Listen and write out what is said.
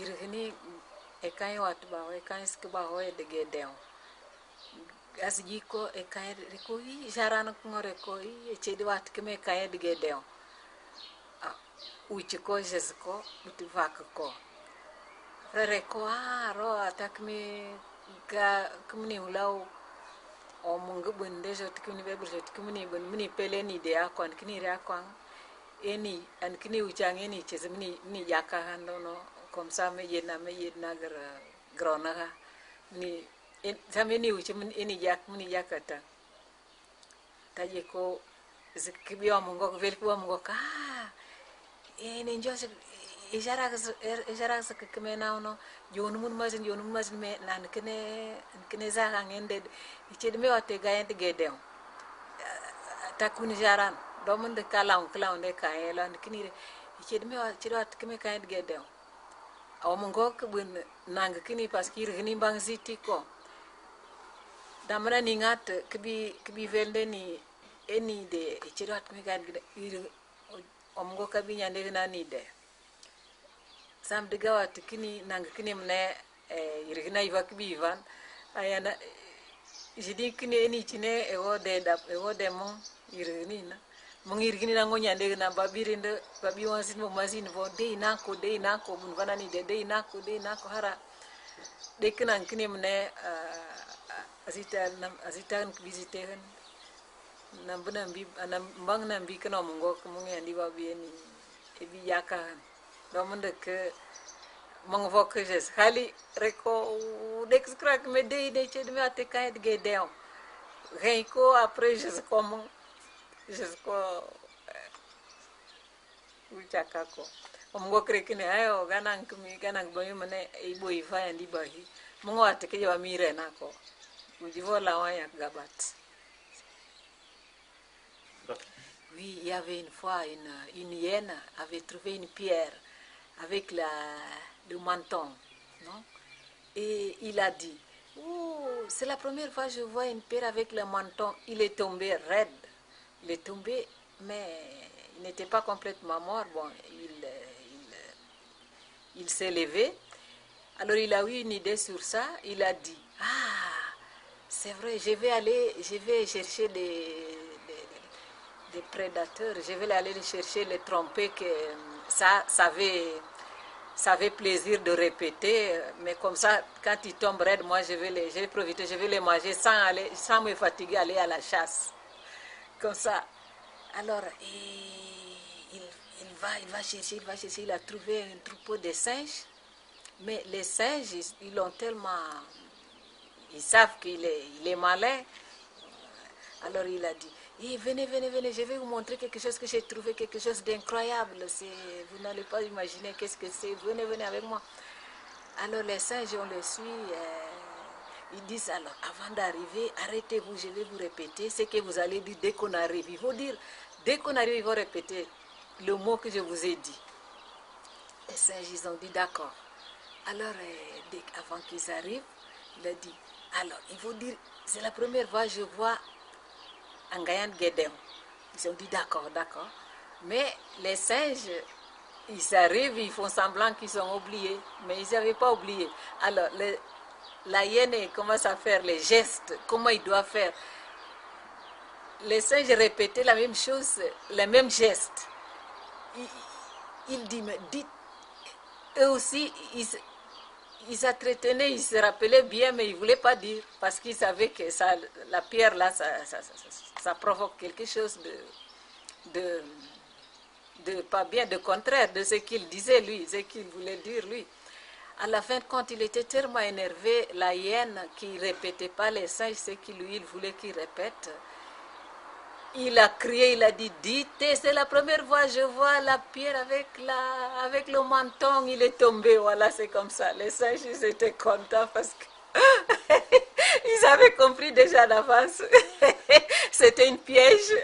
irgni ekai wat ba ekai sk ba ho de gedeo as jiko ekai ko I jarana ngore ko I chedi wat keme kai de gedeo uchi ko jesko utivak ko rere ko ro atakmi ga kumni ulau o mungu bunde jot kumni bebur jot kumni bun mini peleni de akon kini re akon eni an kini uchang eni chez mini yaka hando no comme ça me yedna grona ni sameni uchi eni yak mini yakata taje ko zikibio mungo velkibio mungo ka eni njose ijara sa kemena no jonu mun mazin me nan kene za ngende ichede me wate gayen de gedem takuni jaran do mun de kalaw de kayela kini ichede me wat keme kayen de gedem aw mungo ke bun nang kini paskir gini bang ziti ko damana ni ngat kbi velde ni eni de ichede wat keme kayen de omungo kabi nyande na ni de sam de gawat kini nang kini mne irgina ivak bivan ayana jidi kini eni chine ewo de mon irgini na mon irgini na ngonya de na babirinde babi wansin mo mazin vo de na ko bun vanani de na ko hara de kini mne azita visiter nambuna mbi anambang na mbi kana mungo kumunga ndi babi eni ebi yaka domande ke mong que jes hali reko dex crack me de che de me ate kai de gedeo reiko après jes ko uchaka ko mong krek ne ayo ganang boy mane e boy fa ndi bahi mong ate ke wa mire na ko ujivola wa yak gabat. Oui, il y avait une fois une hyène avait trouvé une pierre avec le menton, non? Et il a dit, oh, c'est la première fois que je vois une pierre avec le menton. Il est tombé raide. Il est tombé, mais il n'était pas complètement mort. Bon, il s'est levé. Alors il a eu une idée sur ça. Il a dit, ah, c'est vrai, je vais chercher des prédateurs. Je vais aller chercher les trompés que ça avait plaisir de répéter, mais comme ça, quand ils tombent raides, moi je vais profiter, je vais les manger sans me fatiguer, aller à la chasse. Comme ça. Alors, il va chercher, il a trouvé un troupeau de singes, mais les singes, ils savent qu'il est malin. Alors il a dit, venez, je vais vous montrer quelque chose que j'ai trouvé, quelque chose d'incroyable. Vous n'allez pas imaginer qu'est-ce que c'est. Venez avec moi. Alors les singes, on les suit. Ils disent alors, avant d'arriver, arrêtez-vous, je vais vous répéter ce que vous allez dire dès qu'on arrive. Il faut dire, dès qu'on arrive, il faut répéter le mot que je vous ai dit. Les singes, ils ont dit d'accord. Alors, avant qu'ils arrivent, il a dit, alors, il faut dire, c'est la première fois que je vois Angayan Gedem. Ils ont dit d'accord. Mais les singes, ils arrivent, ils font semblant qu'ils ont oublié. Mais ils n'avaient pas oublié. Alors, la hyène commence à faire les gestes. Comment il doit faire? Les singes répétaient la même chose, les mêmes gestes. Il dit, mais dites, eux aussi, ils s'entretenaient, ils se rappelaient bien, mais ils ne voulaient pas dire, parce qu'ils savaient que la pierre là, ça provoque quelque chose de pas bien, de contraire de ce qu'il disait lui, ce qu'il voulait dire lui. À la fin de compte, il était tellement énervé, la hyène qui ne répétait pas les singes, ce qu'il voulait qu'il répète. Il a crié, il a dit, dites, c'est la première fois que je vois la pierre avec le menton, il est tombé, voilà, c'est comme ça. Les singes, ils étaient contents parce que ils avaient compris déjà d'avance. C'était une piège.